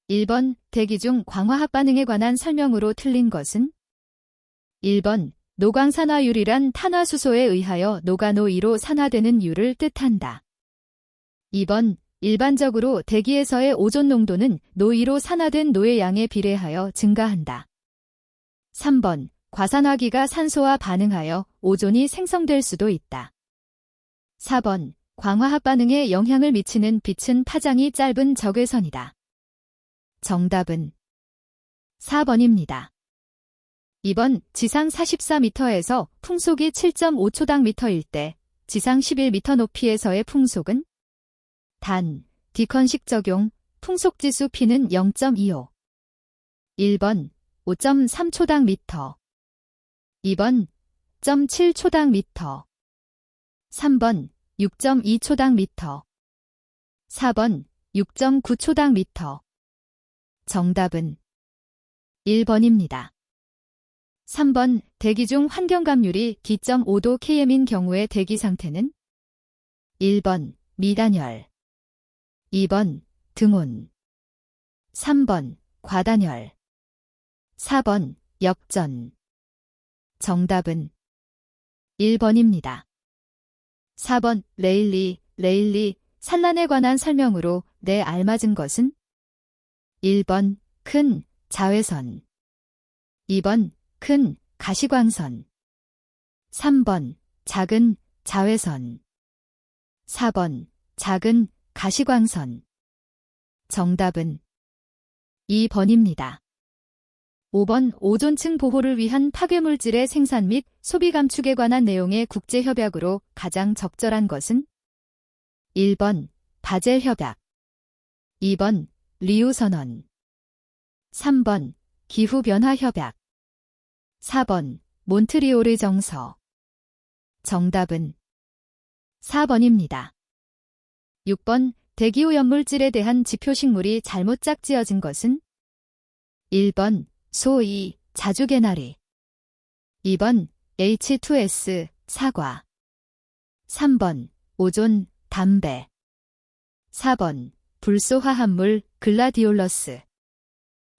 1번 대기 중 광화학 반응에 관한 설명으로 틀린 것은? 1번 노광산화율이란 탄화수소에 의하여 노가노이로 산화되는 유를 뜻한다. 2번 일반적으로 대기에서의 오존 농도는 노이로 산화된 노의 양에 비례하여 증가한다. 3번 과산화기가 산소와 반응하여 오존이 생성될 수도 있다. 4번 광화학 반응에 영향을 미치는 빛은 파장이 짧은 적외선이다. 정답은 4번입니다. 2번 지상 44m에서 풍속이 7.5초당 미터일 때 지상 11m 높이에서의 풍속은? 단, 디컨식 적용, 풍속지수 P는 0.25. 1번 5.3초당 미터. 2번 0.7초당 미터. 3번 6.2초당 미터. 4번 6.9초당 미터. 정답은 1번입니다. 3번 대기 중 환경감률이 기점5도 km인 경우의 대기 상태는? 1번 미단열. 2번 등온. 3번 과단열. 4번 역전. 정답은 1번입니다. 4번 레일리, 산란에 관한 설명으로 내 알맞은 것은? 1번 큰 자외선. 2번 큰 가시광선. 3번 작은 자외선. 4번 작은 가시광선. 정답은 2번입니다. 5번 오존층 보호를 위한 파괴물질의 생산 및 소비 감축에 관한 내용의 국제협약으로 가장 적절한 것은? 1번 바젤협약. 2번 리우선언. 3번 기후변화협약. 4번 몬트리올 정서. 정답은 4번입니다. 6번 대기오염물질에 대한 지표식물이 잘못 짝지어진 것은? 1번 소이 자주개나리. 2번 H2S 사과. 3번 오존 담배. 4번 불소화합물 글라디올러스.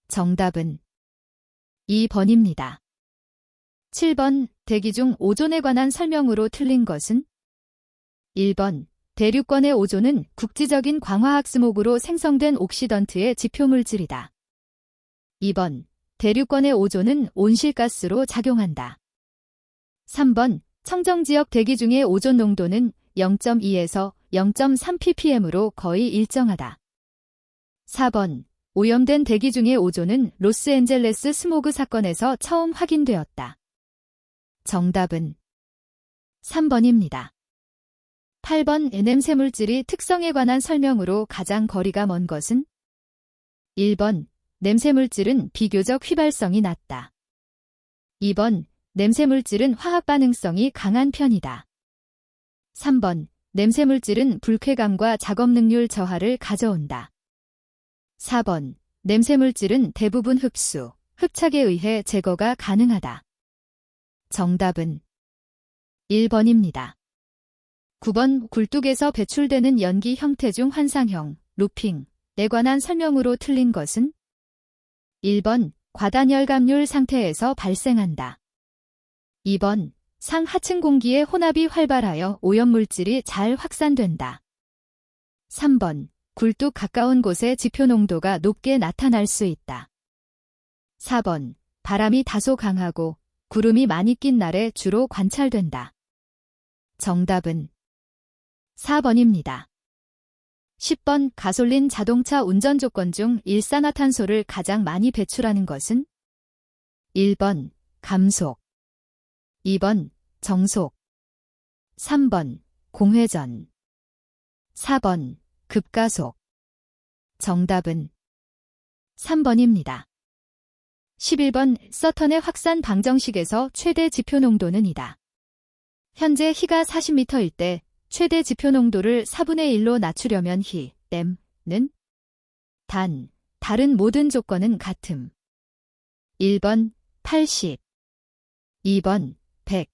정답은 2번입니다. 7번 대기 중 오존에 관한 설명으로 틀린 것은? 1번 대륙권의 오존은 국지적인 광화학 스모그로 생성된 옥시던트의 지표물질이다. 2번 대륙권의 오존은 온실가스로 작용한다. 3번 청정지역 대기 중의 오존 농도는 0.2에서 0.3 ppm으로 거의 일정하다. 4번 오염된 대기 중의 오존은 로스앤젤레스 스모그 사건에서 처음 확인되었다. 정답은 3번입니다. 8번 냄새 물질이 특성에 관한 설명으로 가장 거리가 먼 것은? 1번 냄새 물질은 비교적 휘발성이 낮다. 2번 냄새 물질은 화학 반응성이 강한 편이다. 3번 냄새 물질은 불쾌감과 작업 능률 저하를 가져온다. 4번 냄새 물질은 대부분 흡수, 흡착에 의해 제거가 가능하다. 정답은 1번입니다. 9번 굴뚝에서 배출되는 연기 형태 중 환상형, 루핑에 관한 설명으로 틀린 것은? 1번 과단열감률 상태에서 발생한다. 2번 상하층 공기의 혼합이 활발하여 오염물질이 잘 확산된다. 3번 굴뚝 가까운 곳의 지표 농도가 높게 나타날 수 있다. 4번 바람이 다소 강하고 구름이 많이 낀 날에 주로 관찰된다. 정답은 4번입니다. 10번 가솔린 자동차 운전 조건 중 일산화탄소를 가장 많이 배출하는 것은? 1번 감속. 2번 정속. 3번 공회전. 4번 급가속. 정답은 3번입니다. 11번 서턴의 확산 방정식에서 최대 지표 농도는 이다. 현재 희가 40m일 때 최대 지표 농도를 4분의 1로 낮추려면 희, 댐는 다른 모든 조건은 같음. 1번 80, 2번 100,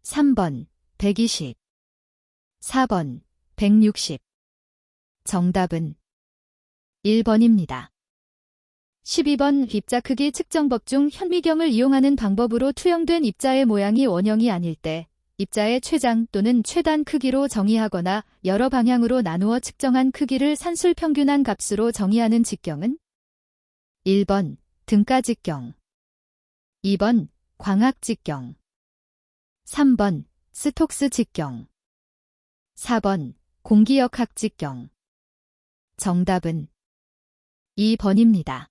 3번 120, 4번 160. 정답은 1번입니다. 12번 입자 크기 측정법 중 현미경을 이용하는 방법으로 투영된 입자의 모양이 원형이 아닐 때 입자의 최장 또는 최단 크기로 정의하거나 여러 방향으로 나누어 측정한 크기를 산술평균한 값으로 정의하는 직경은 1번 등가직경, 2번 광학직경, 3번 스톡스 직경, 4번 공기역학직경. 정답은 2번입니다.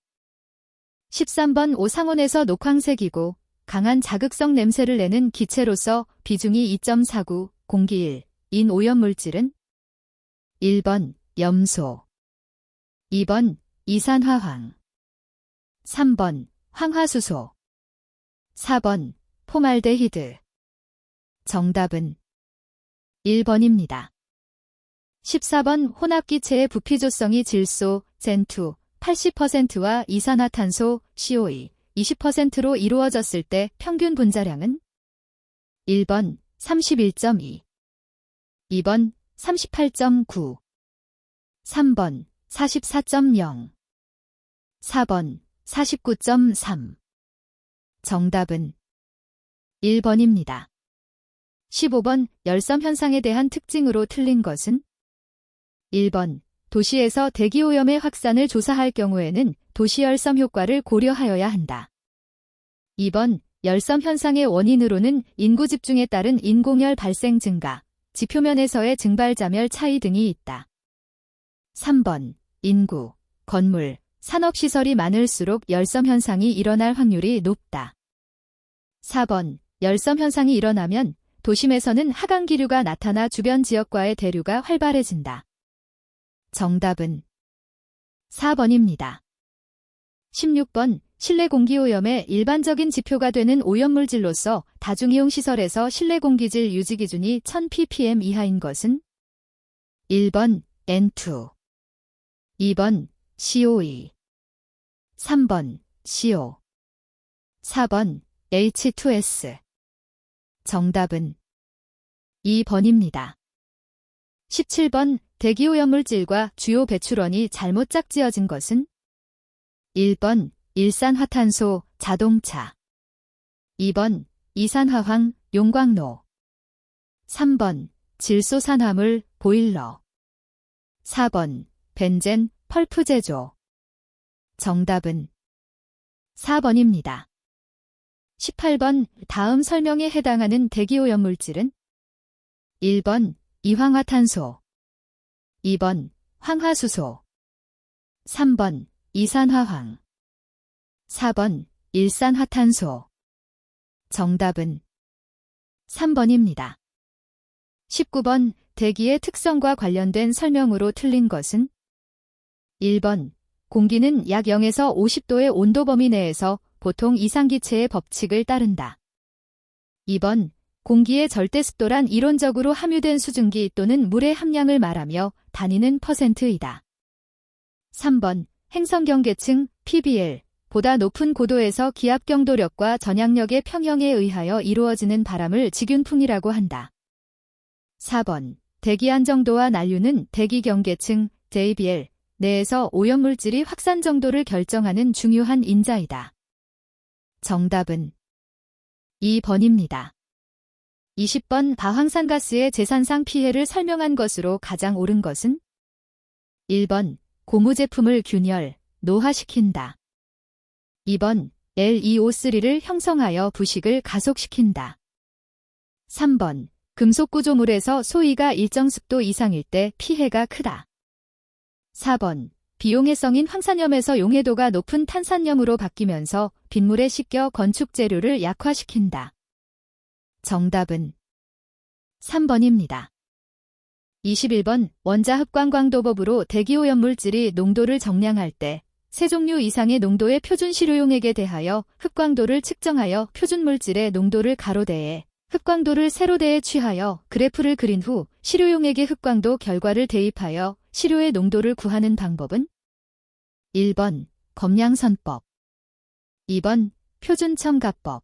13번 오상온에서 녹황색이고 강한 자극성 냄새를 내는 기체로서 비중이 2.49, 공기 1인 오염물질은 1번 염소, 2번 이산화황, 3번 황화수소, 4번 포말데히드. 정답은 1번입니다. 14번 혼합기체의 부피조성이 질소, 젠2, 80%와 이산화탄소, CO2, 20%로 이루어졌을 때 평균 분자량은 1번 31.2, 2번 38.9, 3번 44.0, 4번 49.3. 정답은 1번입니다. 15번 열섬 현상에 대한 특징으로 틀린 것은 1번 도시에서 대기오염의 확산을 조사할 경우에는 도시열섬 효과를 고려하여야 한다. 2번 열섬 현상의 원인으로는 인구 집중에 따른 인공열 발생 증가, 지표면에서의 증발자멸 차이 등이 있다. 3번 인구, 건물, 산업시설이 많을수록 열섬 현상이 일어날 확률이 높다. 4번 열섬 현상이 일어나면 도심에서는 하강기류가 나타나 주변 지역과의 대류가 활발해진다. 정답은 4번입니다. 16번 실내 공기오염의 일반적인 지표가 되는 오염물질로서 다중이용시설에서 실내 공기질 유지 기준이 1000ppm 이하인 것은 1번 N2, 2번 CO2, 3번 CO, 4번 H2S. 정답은 2번입니다. 17번 대기오염물질과 주요 배출원이 잘못 짝지어진 것은 1번 일산화탄소, 자동차, 2번 이산화황, 용광로, 3번 질소산화물, 보일러, 4번 벤젠, 펄프 제조. 정답은 4번입니다. 18번 다음 설명에 해당하는 대기오염물질은 1번 이황화탄소, 2번 황화수소, 3번 이산화황, 4번 일산화탄소. 정답은 3번입니다. 19번 대기의 특성과 관련된 설명으로 틀린 것은 1번 공기는 약 0에서 50도의 온도 범위 내에서 보통 이상기체의 법칙을 따른다. 2번 공기의 절대습도란 이론적으로 함유된 수증기 또는 물의 함량을 말하며 단위는 %이다. 3번 행성경계층 PBL 보다 높은 고도에서 기압 경도력과 전향력의 평형에 의하여 이루어지는 바람을 직윤풍이라고 한다. 4번 대기 안정도와 난류는 대기 경계층 JBL 내에서 오염물질이 확산 정도를 결정하는 중요한 인자이다. 정답은 2번입니다. 20번 바황산가스의 재산상 피해를 설명한 것으로 가장 옳은 것은 1번 고무 제품을 균열, 노화시킨다. 2번 LEO3를 형성하여 부식을 가속시킨다. 3번 금속 구조물에서 소위가 일정 습도 이상일 때 피해가 크다. 4번 비용해성인 황산염에서 용해도가 높은 탄산염으로 바뀌면서 빗물에 씻겨 건축 재료를 약화시킨다. 정답은 3번입니다. 21번 원자흡광광도법으로 대기오염물질이 농도를 정량할 때 세 종류 이상의 농도의 표준 시료용액에 대하여 흡광도를 측정하여 표준물질의 농도를 가로대에 흡광도를 세로대에 취하여 그래프를 그린 후 시료용액의 흡광도 결과를 대입하여 시료의 농도를 구하는 방법은 1번 검량선법, 2번 표준첨가법,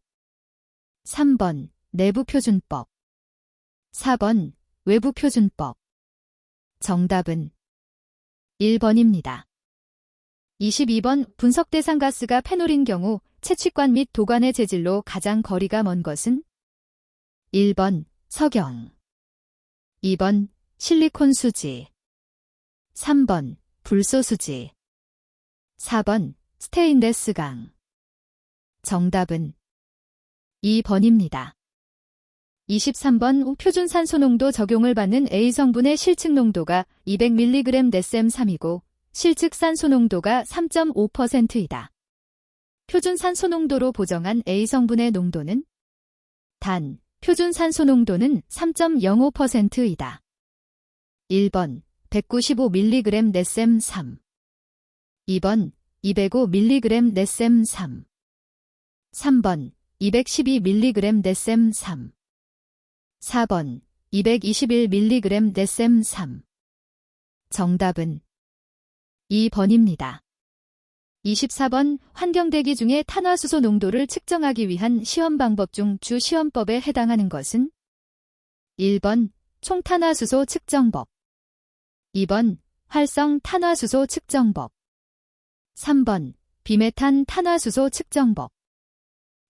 3번 내부표준법, 4번 외부표준법. 정답은 1번입니다. 22번 분석 대상 가스가 페놀인 경우 채취관 및 도관의 재질로 가장 거리가 먼 것은 1번 석영, 2번 실리콘 수지, 3번 불소 수지, 4번 스테인레스 강. 정답은 2번입니다. 23번 표준 산소 농도 적용을 받는 A 성분의 실측 농도가 200mg 넷셈 3이고 실측 산소 농도가 3.5%이다. 표준 산소 농도로 보정한 A 성분의 농도는 단, 표준 산소 농도는 3.05%이다. 1번 195mg 넷셈 3, 2번 205mg 넷셈 3, 3번 212mg 넷셈 3, 4번 221mg 넷셈 3. 정답은 2번입니다. 24번 환경대기 중에 탄화수소 농도를 측정하기 위한 시험 방법 중 주 시험법에 해당하는 것은 1번 총탄화수소 측정법, 2번 활성 탄화수소 측정법, 3번 비메탄 탄화수소 측정법,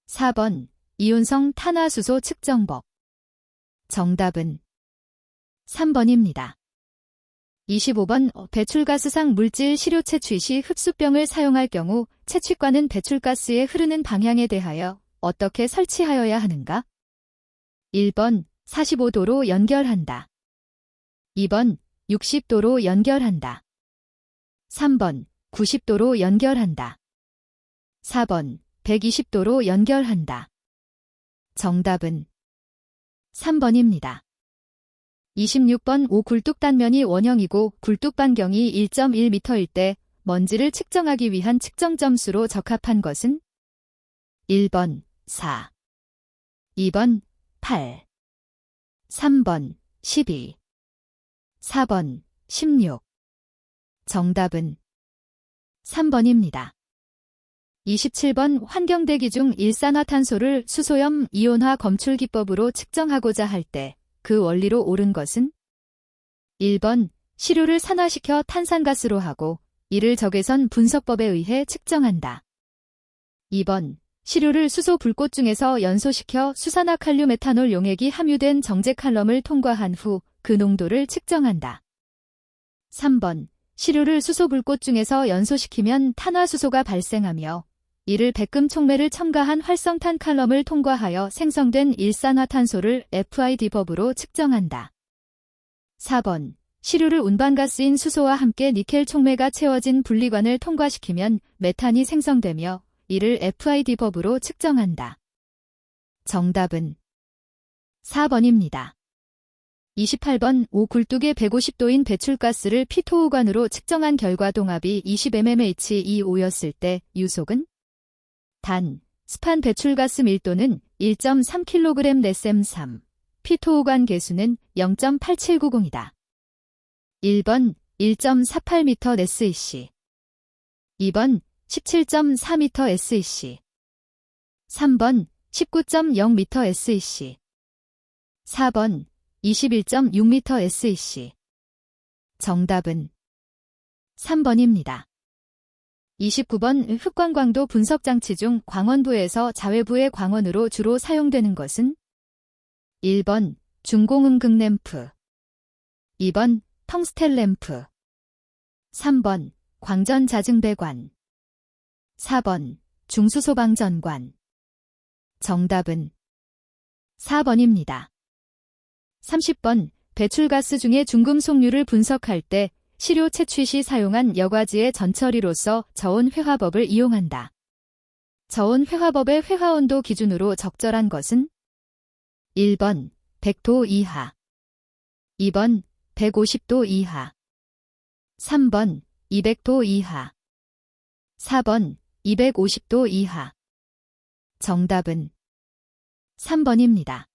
4번 이온성 탄화수소 측정법. 정답은 3번입니다. 25번 배출가스상 물질 시료 채취 시 흡수병을 사용할 경우 채취관은 배출가스의 흐르는 방향에 대하여 어떻게 설치하여야 하는가? 1번 45도로 연결한다. 2번 60도로 연결한다. 3번 90도로 연결한다. 4번 120도로 연결한다. 정답은 3번입니다. 26번 굴뚝 단면이 원형이고 굴뚝 반경이 1.1m일 때 먼지를 측정하기 위한 측정 점수로 적합한 것은 1번 4, 2번 8, 3번 12, 4번 16. 정답은 3번입니다. 27번 환경대기 중 일산화탄소를 수소염 이온화 검출 기법으로 측정하고자 할 때 그 원리로 옳은 것은 1번 시료를 산화시켜 탄산가스로 하고 이를 적외선 분석법에 의해 측정한다. 2번 시료를 수소 불꽃 중에서 연소시켜 수산화칼륨 에탄올 용액이 함유된 정제 칼럼을 통과한 후 그 농도를 측정한다. 3번 시료를 수소 불꽃 중에서 연소시키면 탄화수소가 발생하며 이를 백금 촉매를 첨가한 활성탄 칼럼을 통과하여 생성된 일산화탄소를 FID법으로 측정한다. 4번 시료를 운반가스인 수소와 함께 니켈 촉매가 채워진 분리관을 통과시키면 메탄이 생성되며 이를 FID법으로 측정한다. 정답은 4번입니다. 28번 굴뚝의 150도인 배출가스를 피토호관으로 측정한 결과 동압이 20mmHg2O였을 때 유속은 단, 스판 배출가스 밀도는 1.3kg 넷셈 3, 피토호관 개수는 0.8790이다. 1번 1.48m SEC, 2번 17.4m SEC, 3번 19.0m SEC, 4번 21.6m SEC. 정답은 3번입니다. 29번 흑광광도 분석장치 중 광원부에서 자외부의 광원으로 주로 사용되는 것은 1번 중공음극 램프, 2번 텅스텐 램프, 3번 광전자증배관, 4번 중수소방전관. 정답은 4번입니다. 30번 배출가스 중에 중금속류를 분석할 때 시료 채취 시 사용한 여과지의 전처리로서 저온 회화법을 이용한다. 저온 회화법의 회화온도 기준으로 적절한 것은 1번 100도 이하, 2번 150도 이하, 3번 200도 이하, 4번 250도 이하. 정답은 3번입니다.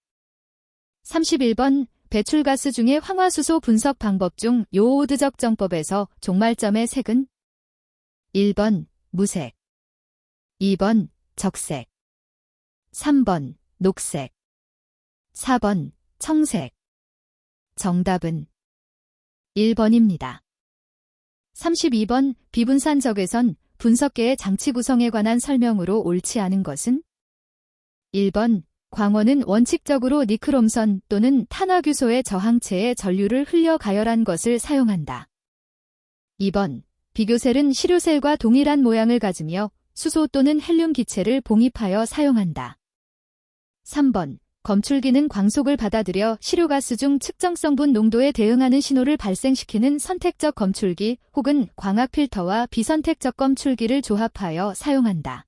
31번 배출가스 중에 황화수소 분석 방법 중 요오드 적정법에서 종말점의 색은 1번 무색, 2번 적색, 3번 녹색, 4번 청색. 정답은 1번입니다. 32번 비분산 적외선 분석계의 장치 구성에 관한 설명으로 옳지 않은 것은 1번 광원은 원칙적으로 니크롬선 또는 탄화규소의 저항체에 전류를 흘려 가열한 것을 사용한다. 2번 비교셀은 시료셀과 동일한 모양을 가지며 수소 또는 헬륨 기체를 봉입하여 사용한다. 3번 검출기는 광속을 받아들여 시료가스 중 측정 성분 농도에 대응하는 신호를 발생시키는 선택적 검출기 혹은 광학 필터와 비선택적 검출기를 조합하여 사용한다.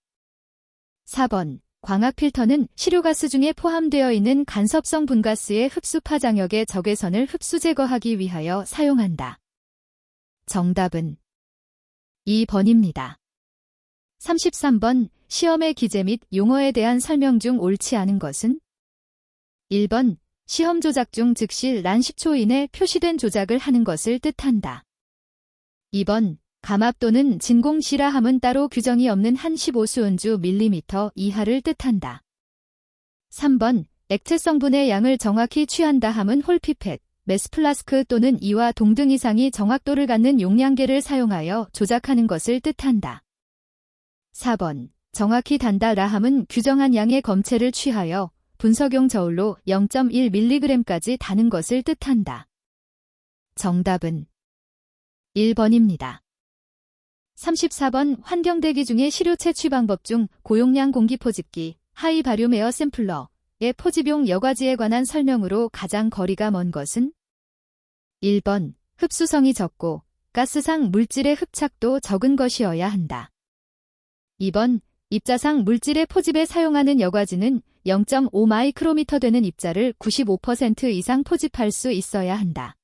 4번 광학 필터는 시료가스 중에 포함되어 있는 간섭성 분가스의 흡수 파장역의 적외선을 흡수 제거하기 위하여 사용한다. 정답은 2번입니다. 33번 시험의 기제 및 용어에 대한 설명 중 옳지 않은 것은 1번 시험 조작 중 즉시 란 10초 이내 표시된 조작을 하는 것을 뜻한다. 2번 감압 또는 진공실화함은 따로 규정이 없는 한 15수은주 밀리미터 이하를 뜻한다. 3번 액체 성분의 양을 정확히 취한다 함은 홀피펫, 메스플라스크 또는 이와 동등 이상이 정확도를 갖는 용량계를 사용하여 조작하는 것을 뜻한다. 4번 정확히 단다라 함은 규정한 양의 검체를 취하여 분석용 저울로 0.1mg까지 다는 것을 뜻한다. 정답은 1번입니다. 34번 환경대기 중에 시료 채취 방법 중 고용량 공기 포집기, 하이 바륨 에어 샘플러의 포집용 여과지에 관한 설명으로 가장 거리가 먼 것은 1번 흡수성이 적고 가스상 물질의 흡착도 적은 것이어야 한다. 2번 입자상 물질의 포집에 사용하는 여과지는 0.5 마이크로미터 되는 입자를 95% 이상 포집할 수 있어야 한다.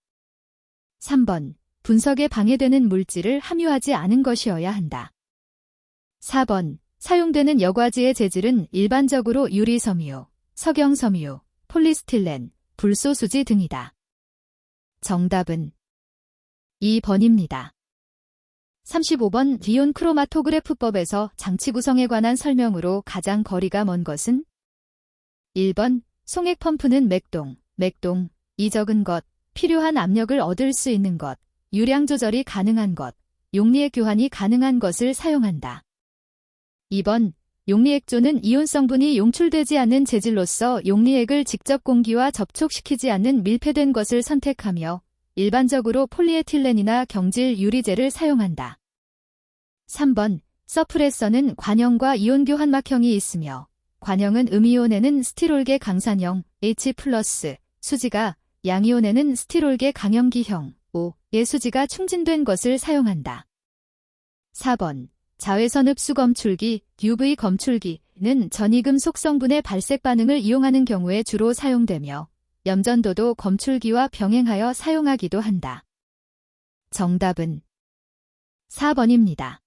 3번 분석에 방해되는 물질을 함유하지 않은 것이어야 한다. 4번 사용되는 여과지의 재질은 일반적으로 유리섬유, 석영섬유, 폴리스틸렌, 불소수지 등이다. 정답은 2번입니다. 35번 디온 크로마토그래프법에서 장치 구성에 관한 설명으로 가장 거리가 먼 것은 1번 송액 펌프는 맥동이 적은 것, 필요한 압력을 얻을 수 있는 것, 유량 조절이 가능한 것, 용리액 교환이 가능한 것을 사용한다. 2번 용리액조는 이온 성분이 용출되지 않는 재질로서 용리액을 직접 공기와 접촉시키지 않는 밀폐된 것을 선택하며 일반적으로 폴리에틸렌이나 경질 유리제를 사용한다. 3번 서프레서는 관형과 이온 교환막형이 있으며 관형은 음이온에는 스티롤계 강산형 H+, 수지가 양이온에는 스티롤계 강염기형 O의 수지가 충진된 것을 사용한다. 4번 자외선 흡수 검출기, UV 검출기는 전이금속 성분의 발색 반응을 이용하는 경우에 주로 사용되며 염전도도 검출기와 병행하여 사용하기도 한다. 정답은 4번입니다.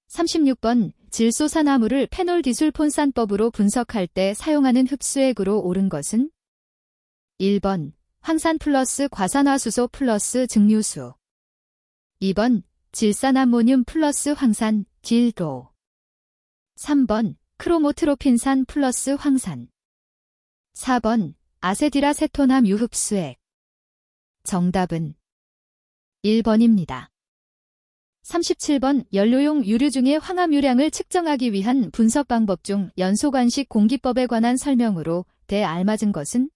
36번 질소산화물을 페놀 디술폰산법으로 분석할 때 사용하는 흡수액으로 옳은 것은 1번 황산 플러스 과산화수소 플러스 증류수 2번 질산암모늄 플러스 황산, 질도 3번 크로모트로핀산 플러스 황산 4번 아세틸아세톤함 유흡수액 정답은 1번입니다. 37번 연료용 유류 중의 황암유량을 측정하기 위한 분석 방법 중 연소관식 공기법에 관한 설명으로 대알맞은 것은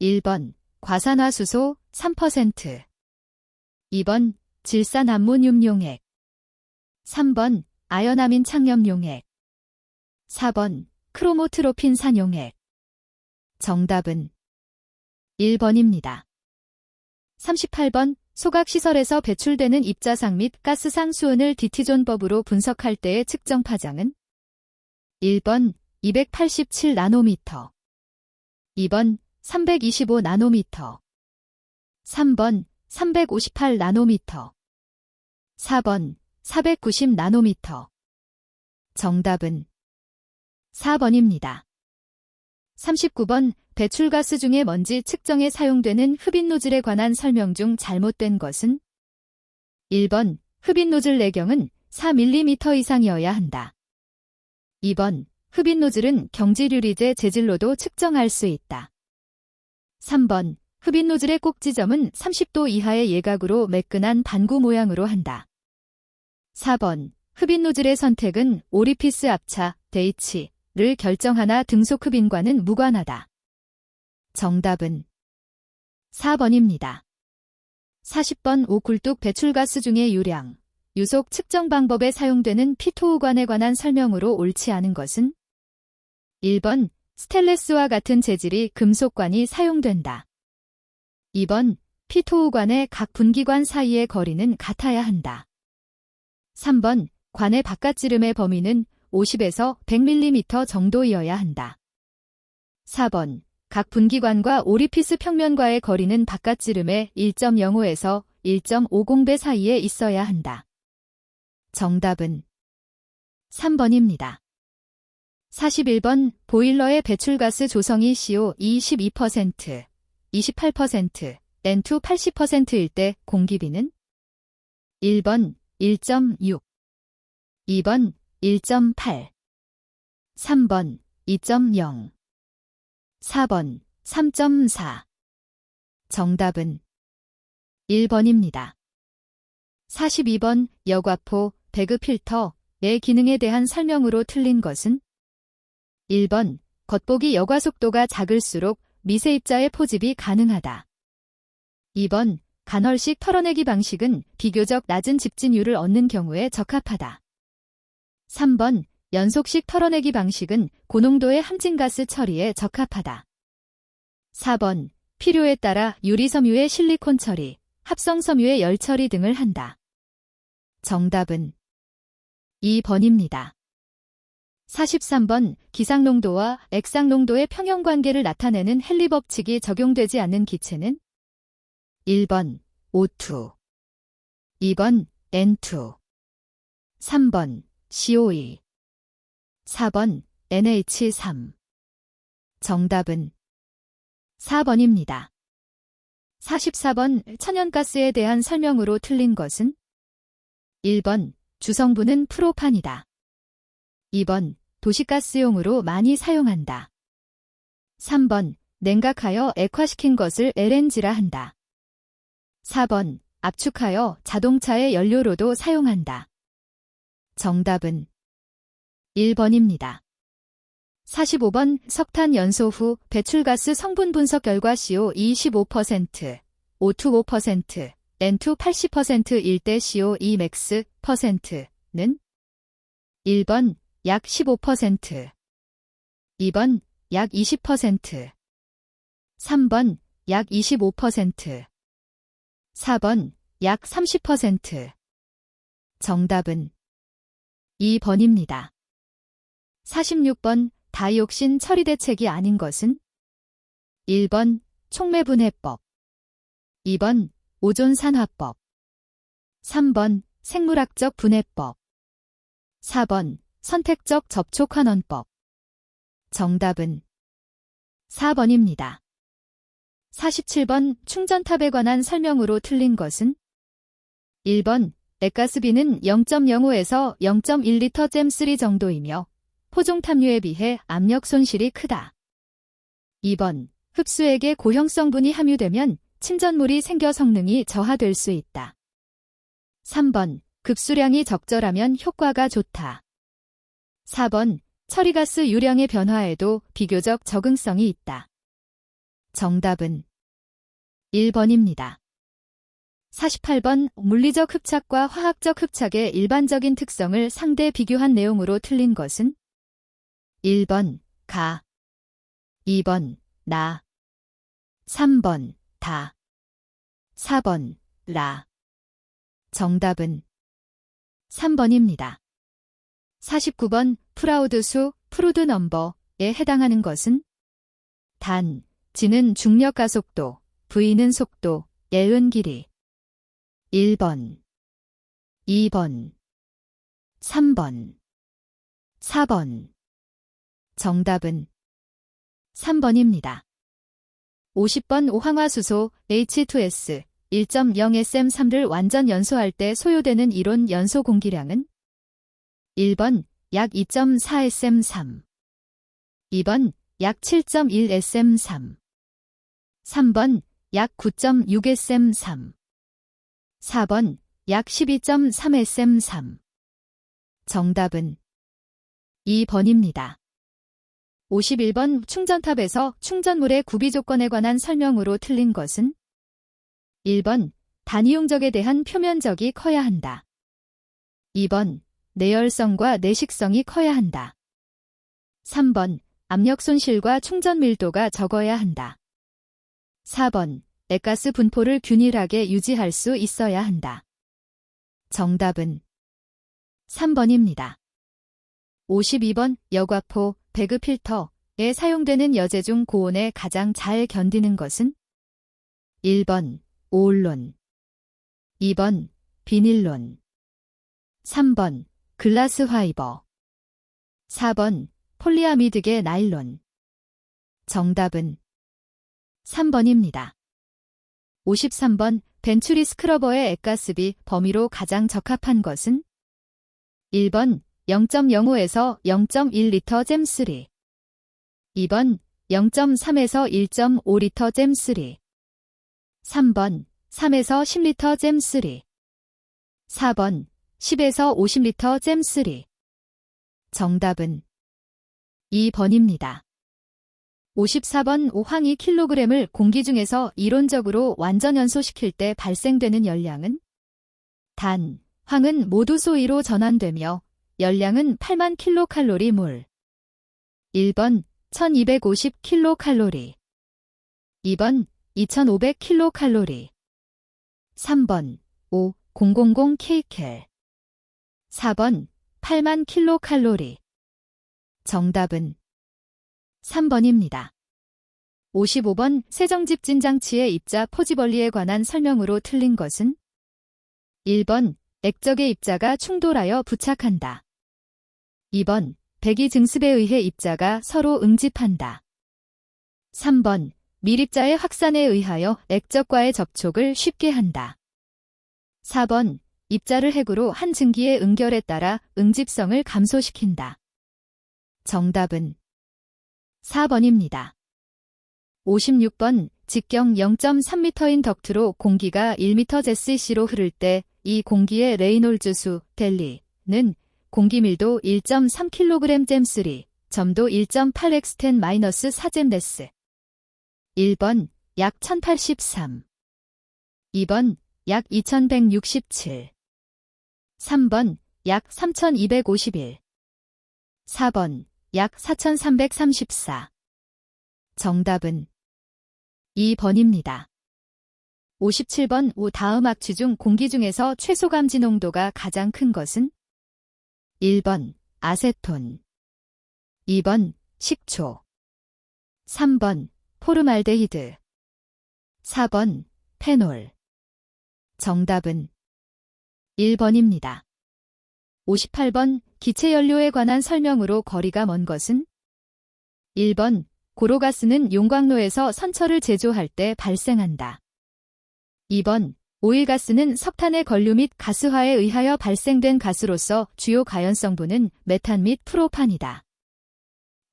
1번 과산화수소 3%, 2번 질산암모늄 용액, 3번 아연아민 창염 용액, 4번 크로모트로핀산 용액. 정답은 1번입니다. 38번 소각시설에서 배출되는 입자상 및 가스상 수은을 디티존법으로 분석할 때의 측정 파장은 1번 287나노미터, 2번 325나노미터, 3번 358나노미터, 4번 490나노미터. 정답은 4번입니다. 39번 배출가스 중에 먼지 측정에 사용되는 흡인 노즐에 관한 설명 중 잘못된 것은 1번 흡인 노즐 내경은 4mm 이상이어야 한다. 2번 흡인 노즐은 경질유리제 재질로도 측정할 수 있다. 3번 흡인 노즐의 꼭지점은 30도 이하의 예각으로 매끈한 반구 모양으로 한다. 4번 흡인 노즐의 선택은 오리피스 압차, H를 결정하나 등속 흡인과는 무관하다. 정답은 4번입니다. 40번 오굴뚝 배출가스 중의 유량, 유속 측정 방법에 사용되는 피토우관에 관한 설명으로 옳지 않은 것은 1번 스테인리스와 같은 재질의 금속관이 사용된다. 2번 피토우관의 각 분기관 사이의 거리는 같아야 한다. 3번 관의 바깥지름의 범위는 50에서 100mm 정도이어야 한다. 4번 각 분기관과 오리피스 평면과의 거리는 바깥지름의 1.05에서 1.50배 사이에 있어야 한다. 정답은 3번입니다. 41번 보일러의 배출가스 조성이 CO 22%, 28%, N2 80%일 때 공기비는 1번 1.6, 2번 1.8, 3번 2.0, 4번 3.4. 정답은 1번입니다. 42번 여과포, 배그 필터의 기능에 대한 설명으로 틀린 것은 1번 겉보기 여과 속도가 작을수록 미세 입자의 포집이 가능하다. 2번 간헐식 털어내기 방식은 비교적 낮은 집진율을 얻는 경우에 적합하다. 3번 연속식 털어내기 방식은 고농도의 함진가스 처리에 적합하다. 4번 필요에 따라 유리섬유의 실리콘 처리, 합성섬유의 열 처리 등을 한다. 정답은 2번입니다. 43번 기상농도와 액상농도의 평형관계를 나타내는 헨리 법칙이 적용되지 않는 기체는 1번 O2, 2번 N2, 3번 CO2, 4번 NH3. 정답은 4번입니다. 44번 천연가스에 대한 설명으로 틀린 것은 1번 주성분은 프로판이다. 2번 도시가스용으로 많이 사용한다. 3번 냉각하여 액화시킨 것을 LNG라 한다. 4번 압축하여 자동차의 연료로도 사용한다. 정답은 1번입니다. 45번 석탄 연소 후 배출가스 성분 분석 결과 CO 25%, O2 5%, N2 80%일 때 CO2 max %는 1번 약 15%, 2번 약 20%, 3번 약 25%, 4번 약 30%. 정답은 2번입니다. 46번 다이옥신 처리 대책이 아닌 것은 1번 촉매분해법, 2번 오존산화법, 3번 생물학적 분해법, 4번 선택적 접촉환원법. 정답은 4번입니다. 47번 충전탑에 관한 설명으로 틀린 것은 1번 액가스비는 0.05에서 0.1리터 잼3 정도이며 포종탑류에 비해 압력 손실이 크다. 2번 흡수액에 고형성분이 함유되면 침전물이 생겨 성능이 저하될 수 있다. 3번 급수량이 적절하면 효과가 좋다. 4번 처리가스 유량의 변화에도 비교적 적응성이 있다. 정답은 1번입니다. 48번 물리적 흡착과 화학적 흡착의 일반적인 특성을 상대 비교한 내용으로 틀린 것은 1번 가, 2번 나, 3번 다, 4번 라. 정답은 3번입니다. 49번 프라우드수, 프루드 넘버에 해당하는 것은 단, 지는 중력 가속도, V는 속도, L은 길이. 1번, 2번, 3번, 4번. 정답은 3번입니다. 50번 오황화수소 H2S 1.0SM3를 완전 연소할 때 소요되는 이론 연소 공기량은 1번 약 2.4SM3, 2번 약 7.1SM3, 3번 약 9.6SM3, 4번 약 12.3SM3. 정답은 2번입니다. 51번 충전탑에서 충전물의 구비 조건에 관한 설명으로 틀린 것은 1번 단위용적에 대한 표면적이 커야 한다. 2번 내열성과 내식성이 커야 한다. 3번 압력 손실과 충전 밀도가 적어야 한다. 4번 액가스 분포를 균일하게 유지할 수 있어야 한다. 정답은 3번입니다. 52번 여과포, 배그 필터에 사용되는 여제 중 고온에 가장 잘 견디는 것은 1번 오올론, 2번 비닐론, 3번 글라스 화이버, 4번 폴리아미드계 나일론. 정답은 3번입니다. 53번 벤츄리 스크러버의 액가스비 범위로 가장 적합한 것은 1번 0.05에서 0.1리터 잼3, 2번 0.3에서 1.5리터 잼3, 3번 3에서 10리터 잼3, 4번 10에서 50리터 잼3. 정답은 2번입니다. 54번 오황 2kg을 공기 중에서 이론적으로 완전 연소시킬 때 발생되는 열량은 단, 황은 모두 소위로 전환되며 열량은 8만 킬로칼로리 물. 1번 1250 킬로칼로리, 2번 2500 킬로칼로리, 3번 5000 kcal, 4번 8만 킬로칼로리. 정답은 3번입니다. 55번 세정집진 장치의 입자 포지벌리에 관한 설명으로 틀린 것은 1번 액적의 입자가 충돌하여 부착한다. 2번 배기 증습에 의해 입자가 서로 응집한다. 3번 밀입자의 확산에 의하여 액적과의 접촉을 쉽게 한다. 4번 입자를 핵으로 한 증기의 응결에 따라 응집성을 감소시킨다. 정답은 4번입니다. 56번 직경 0.3m인 덕트로 공기가 1m 제cc로 흐를 때 이 공기의 레이놀즈 수, 델리는 공기 밀도 1.3kg 잼3, 점도 1.8x10-4잼 데스. 1번 약 1083, 2번 약 2167, 3번 약 3251, 4번 약 4334. 정답은 2번입니다. 57번 다음 악취 중 공기 중에서 최소 감지 농도가 가장 큰 것은 1번 아세톤, 2번 식초, 3번 포르말데히드, 4번 페놀. 정답은 1번입니다. 58번 기체연료에 관한 설명으로 거리가 먼 것은 1번 고로가스는 용광로에서 선처를 제조할 때 발생한다. 2번 오일가스는 석탄의 건류 및 가스화에 의하여 발생된 가스로서 주요 가연성분은 메탄 및 프로판이다.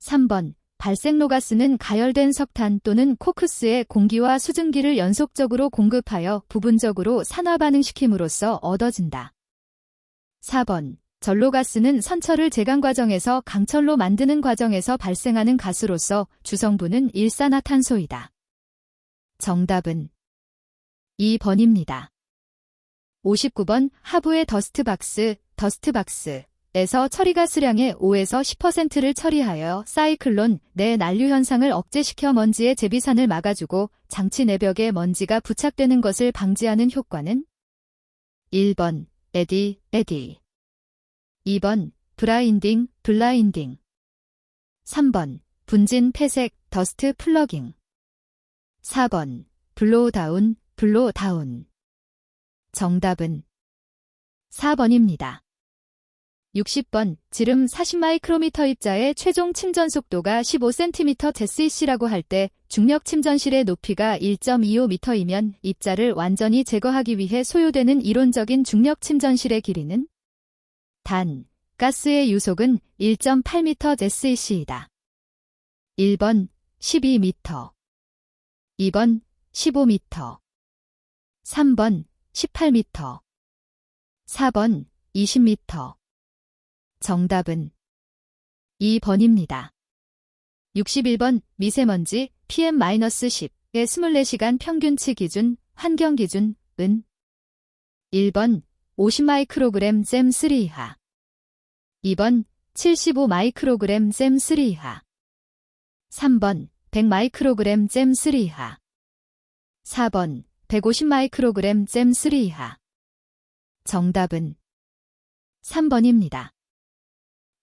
3번 발생로가스는 가열된 석탄 또는 코크스의 공기와 수증기를 연속적으로 공급하여 부분적으로 산화 반응시킴으로써 얻어진다. 4번 전로가스는 선철을 제강 과정에서 강철로 만드는 과정에서 발생하는 가스로서 주성분은 일산화탄소이다. 정답은 2번입니다. 59번 하부의 더스트박스에서 처리가 수량의 5에서 10%를 처리하여 사이클론 내 난류 현상을 억제시켜 먼지의 재비산을 막아주고 장치 내벽에 먼지가 부착되는 것을 방지하는 효과는 1번 에디 2번 블라인딩, 3번 분진 폐색 더스트 플러깅, 4번 블로우다운. 정답은 4번입니다. 60번 지름 40마이크로미터 입자의 최종 침전 속도가 15cm 제cc라고 할 때 중력 침전실의 높이가 1.25m이면 입자를 완전히 제거하기 위해 소요되는 이론적인 중력 침전실의 길이는 단, 가스의 유속은 1.8m 제cc이다. 1번 12m, 2번 15m, 3번 18m, 4번 20m. 정답은 2번입니다. 61번 미세먼지 PM-10의 24시간 평균치 기준, 환경 기준은 1번 50마이크로그램 잼3 이하 2번 75마이크로그램 잼3 이하 3번 100마이크로그램 잼3 이하 4번 150마이크로그램 잼3 이하 정답은 3번입니다.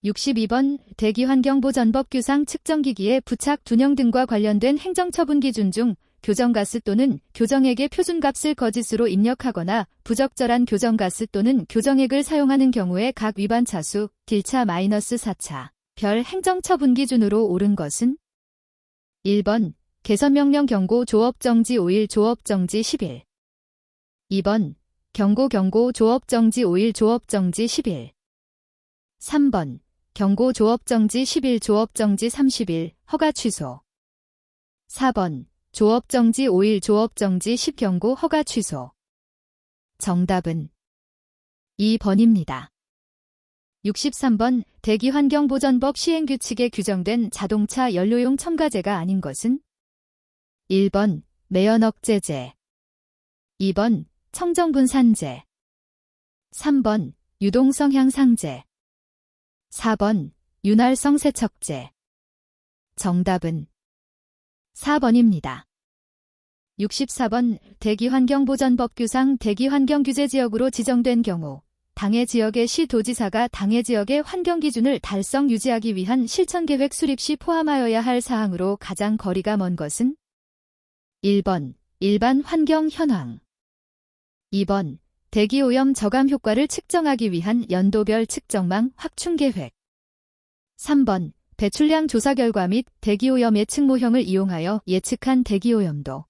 62번 대기환경보전법 규상 측정기기의 부착 둔형 등과 관련된 행정처분 기준 중 교정가스 또는 교정액의 표준값을 거짓으로 입력하거나 부적절한 교정가스 또는 교정액을 사용하는 경우에 각 위반 차수 딜차 -4차 별 행정처분 기준으로 옳은 것은 1번 개선명령 경고 조업정지 5일 조업정지 10일 2번 경고 조업정지 5일 조업정지 10일 3번 경고 조업정지 10일 조업정지 30일 허가 취소 4번 조업정지 5일 조업정지 10 경고 허가 취소 정답은 2번입니다. 63번 대기환경보전법 시행규칙에 규정된 자동차 연료용 첨가제가 아닌 것은 1번 매연억제제 2번 청정분산제 3번 유동성 향상제 4번 윤활성 세척제 정답은 4번입니다. 64번 대기환경보전법 규상 대기환경규제지역으로 지정된 경우 당해 지역의 시도지사가 당해 지역의 환경기준을 달성 유지하기 위한 실천계획 수립 시 포함하여야 할 사항으로 가장 거리가 먼 것은 1번 일반 환경 현황 2번 대기오염 저감 효과를 측정하기 위한 연도별 측정망 확충계획 3번 배출량 조사 결과 및 대기오염 예측 모형을 이용하여 예측한 대기오염도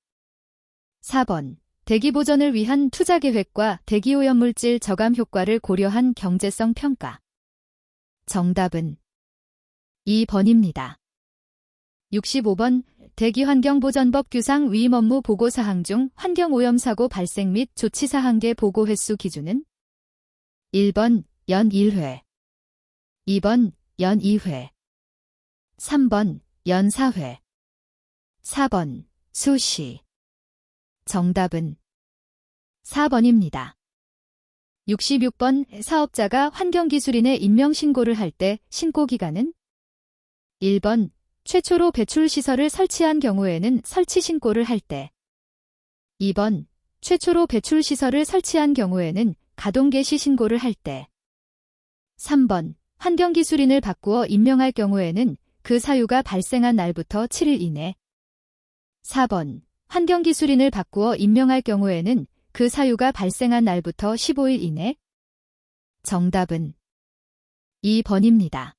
4번 대기보전을 위한 투자계획과 대기오염 물질 저감 효과를 고려한 경제성 평가 정답은 2번입니다. 65번 대기환경보전법 규상 위임 업무 보고사항 중 환경오염사고 발생 및 조치사항계 보고 횟수 기준은 1번 연 1회 2번 연 2회 3번 연 4회 4번 수시 정답은 4번입니다. 66번 사업자가 환경기술인의 임명신고를 할 때 신고기간은 1번 최초로 배출시설을 설치한 경우에는 설치신고를 할 때 2번 최초로 배출시설을 설치한 경우에는 가동개시 신고를 할 때 3번 환경기술인을 바꾸어 임명할 경우에는 그 사유가 발생한 날부터 7일 이내 4번 환경기술인을 바꾸어 임명할 경우에는 그 사유가 발생한 날부터 15일 이내 정답은 2번입니다.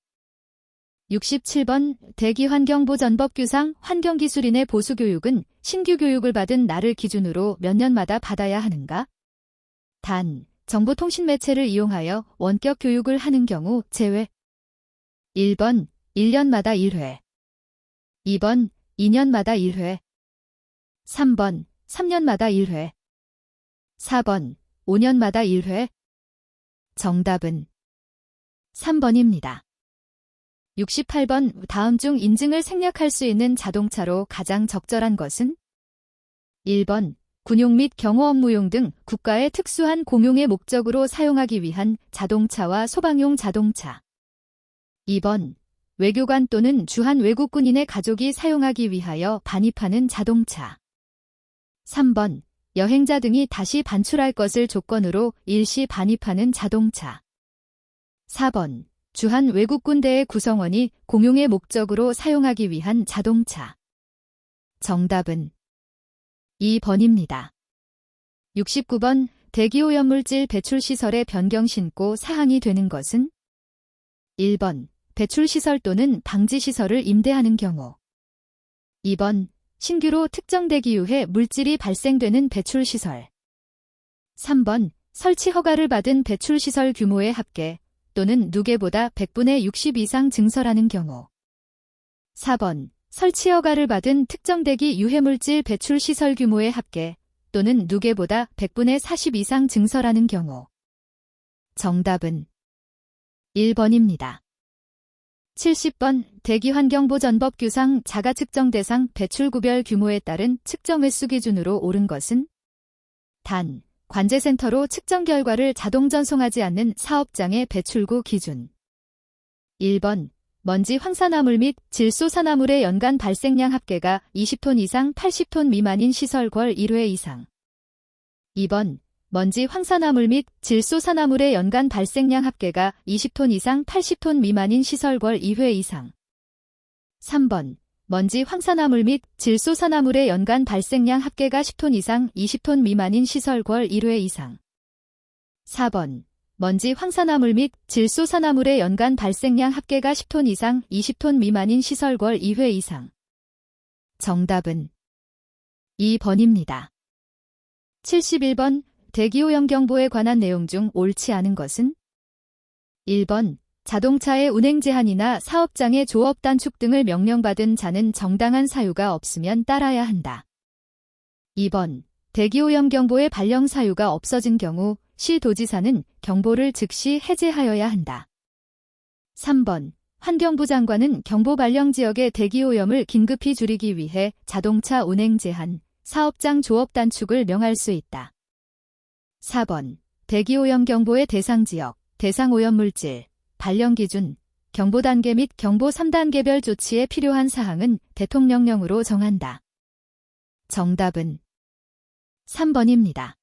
67번 대기환경보전법 규상 환경기술인의 보수교육은 신규 교육을 받은 날을 기준으로 몇 년마다 받아야 하는가? 단, 정보통신매체를 이용하여 원격 교육을 하는 경우 제외 1번 1년마다 1회 2번 2년마다 1회 3번 3년마다 1회 4번 5년마다 1회 정답은 3번입니다. 68번 다음 중 인증을 생략할 수 있는 자동차로 가장 적절한 것은 1번 군용 및 경호 업무용 등 국가의 특수한 공용의 목적으로 사용하기 위한 자동차와 소방용 자동차 2번 외교관 또는 주한 외국군인의 가족이 사용하기 위하여 반입하는 자동차 3번 여행자 등이 다시 반출할 것을 조건으로 일시 반입하는 자동차 4번 주한 외국군대의 구성원이 공용의 목적으로 사용하기 위한 자동차 정답은 2번입니다. 69번 대기오염물질 배출시설의 변경신고 사항이 되는 것은 1번 배출시설 또는 방지시설을 임대하는 경우 2번 신규로 특정 대기유해 물질이 발생되는 배출시설 3번 설치 허가를 받은 배출시설 규모의 합계 또는 누계보다 100분의 60 이상 증설하는 경우 4번 설치 허가를 받은 특정 대기 유해물질 배출시설 규모의 합계 또는 누계보다 100분의 40 이상 증설하는 경우 정답은 1번입니다. 70번 대기환경보전법 규상 자가측정 대상 배출구별 규모에 따른 측정 횟수 기준으로 옳은 것은 단, 관제센터로 측정 결과를 자동 전송하지 않는 사업장의 배출구 기준. 1번 먼지 황산화물 및 질소산화물의 연간 발생량 합계가 20톤 이상 80톤 미만인 시설 월 1회 이상. 2번 먼지 황산화물 및 질소산화물의 연간 발생량 합계가 20톤 이상 80톤 미만인 시설 월 2회 이상. 3번 먼지 황산화물 및 질소산화물의 연간 발생량 합계가 10톤 이상 20톤 미만인 시설 월 1회 이상. 4번 먼지 황산화물 및 질소산화물의 연간 발생량 합계가 10톤 이상 20톤 미만인 시설 월 2회 이상. 정답은 2번입니다. 71번 대기오염 경보에 관한 내용 중 옳지 않은 것은 1번 자동차의 운행 제한이나 사업장의 조업 단축 등을 명령받은 자는 정당한 사유가 없으면 따라야 한다. 2번 대기오염 경보의 발령 사유가 없어진 경우 시도지사는 경보를 즉시 해제하여야 한다. 3번 환경부 장관은 경보 발령 지역의 대기오염을 긴급히 줄이기 위해 자동차 운행 제한, 사업장 조업 단축을 명할 수 있다. 4번 대기오염 경보의 대상 지역, 대상 오염물질, 발령 기준, 경보 단계 및 경보 3단계별 조치에 필요한 사항은 대통령령으로 정한다. 정답은 3번입니다.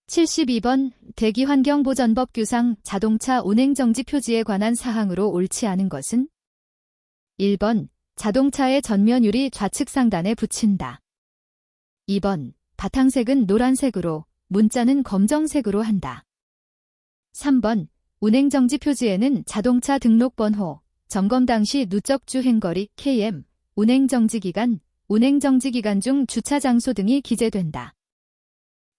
72번 대기환경보전법 규상 자동차 운행정지 표지에 관한 사항으로 옳지 않은 것은 1번 자동차의 전면 유리 좌측 상단에 붙인다. 2번 바탕색은 노란색으로 문자는 검정색으로 한다. 3번 운행정지 표지에는 자동차 등록번호, 점검 당시 누적 주행거리 km, 운행정지 기간 중 주차 장소 등이 기재된다.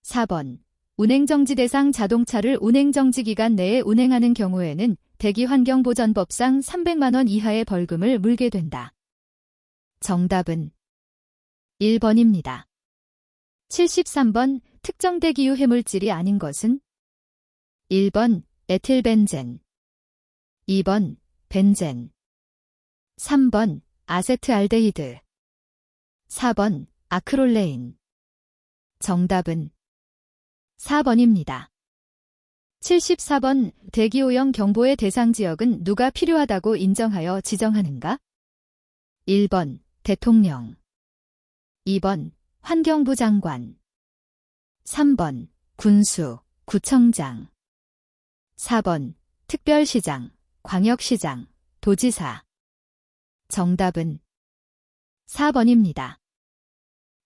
4번 운행정지 대상 자동차를 운행정지 기간 내에 운행하는 경우에는 대기환경보전법상 300만 원 이하의 벌금을 물게 된다. 정답은 1번입니다. 73번 특정 대기유 해물질이 아닌 것은 1번 에틸벤젠, 2번 벤젠, 3번 아세트알데히드, 4번 아크롤레인. 정답은 4번입니다. 74번 대기오염 경보의 대상 지역은 누가 필요하다고 인정하여 지정하는가? 1번 대통령, 2번 환경부 장관, 3번 군수, 구청장, 4번 특별시장, 광역시장, 도지사. 정답은 4번입니다.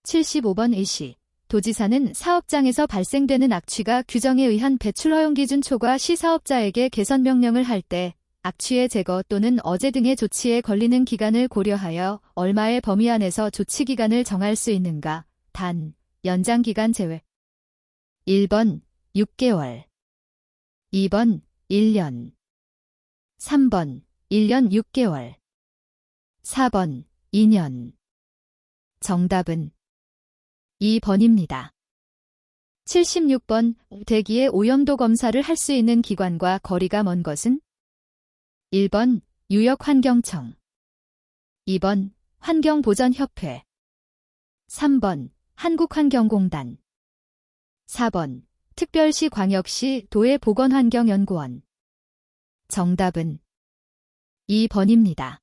75번 의시. 도지사는 사업장에서 발생되는 악취가 규정에 의한 배출 허용 기준 초과 시 사업자에게 개선 명령을 할 때 악취의 제거 또는 어제 등의 조치에 걸리는 기간을 고려하여 얼마의 범위 안에서 조치 기간을 정할 수 있는가? 단, 연장 기간 제외. 1번 6개월, 2번 1년, 3번 1년 6개월, 4번 2년. 정답은 2번입니다. 76번 대기의 오염도 검사를 할 수 있는 기관과 거리가 먼 것은 1번 유역환경청, 2번 환경보전협회, 3번 한국환경공단, 4번 특별시 광역시 도의 보건환경연구원. 정답은 2번입니다.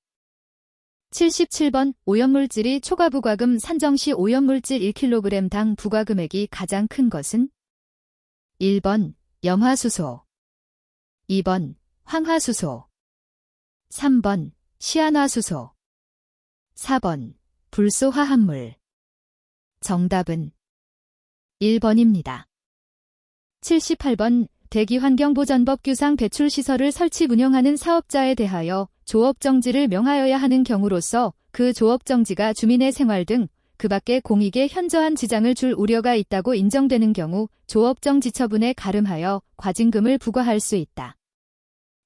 77번 오염물질이 초과 부과금 산정 시 오염물질 1kg당 부과금액이 가장 큰 것은 1번 염화수소, 2번 황화수소, 3번 시안화수소, 4번 불소화합물. 정답은 1번입니다. 78번 대기환경보전법 규상 배출시설을 설치 운영하는 사업자에 대하여 조업정지를 명하여야 하는 경우로서 그 조업정지가 주민의 생활 등 그 밖에 공익에 현저한 지장을 줄 우려가 있다고 인정되는 경우 조업정지 처분에 가름하여 과징금을 부과할 수 있다.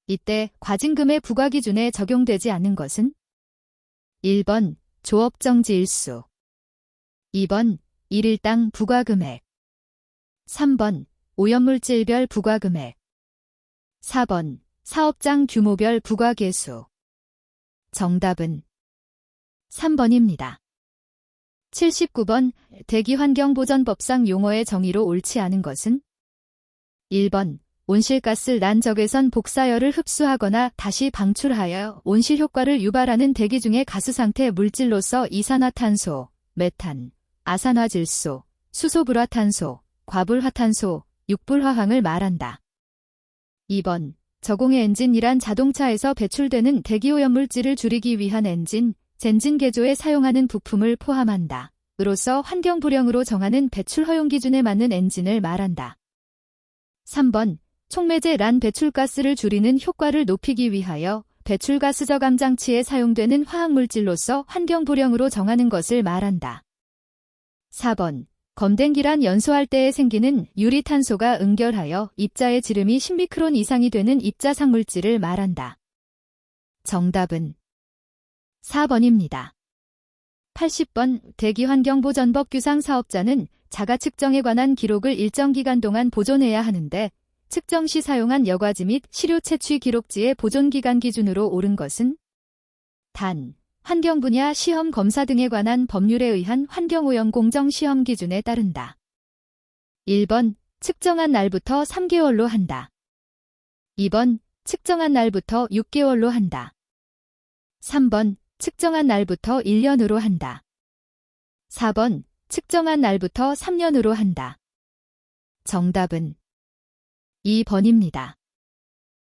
이때 과징금의 부과 기준에 적용되지 않는 것은 1번 조업정지 일수, 2번 일일당 부과금액, 3번 오염물질별 부과금액, 4번 사업장 규모별 부가계수. 정답은 3번입니다. 79번 대기환경보전법상 용어의 정의로 옳지 않은 것은? 1번 온실가스 난 적외선 복사열을 흡수하거나 다시 방출하여 온실 효과를 유발하는 대기 중의 가스 상태 물질로서 이산화탄소, 메탄, 아산화질소, 수소불화탄소, 과불화탄소, 육불화황을 말한다. 2번 저공해 엔진이란 자동차에서 배출되는 대기오염물질을 줄이기 위한 엔진, 젠진 개조에 사용하는 부품을 포함한다. 으로서 환경부령으로 정하는 배출 허용 기준에 맞는 엔진을 말한다. 3번 촉매제 란 배출가스를 줄이는 효과를 높이기 위하여 배출가스 저감 장치에 사용되는 화학물질로서 환경부령으로 정하는 것을 말한다. 4번 검댕기란 연소할 때에 생기는 유리탄소가 응결하여 입자의 지름이 10미크론 이상이 되는 입자상물질을 말한다. 정답은 4번입니다. 80번 대기환경보전법 규상 사업자는 자가 측정에 관한 기록을 일정 기간 동안 보존해야 하는데 측정 시 사용한 여과지 및 시료 채취 기록지의 보존기간 기준으로 옳은 것은? 단, 환경 분야 시험 검사 등에 관한 법률에 의한 환경오염 공정 시험 기준에 따른다. 1번 측정한 날부터 3개월로 한다. 2번 측정한 날부터 6개월로 한다. 3번 측정한 날부터 1년으로 한다. 4번 측정한 날부터 3년으로 한다. 정답은 2번입니다.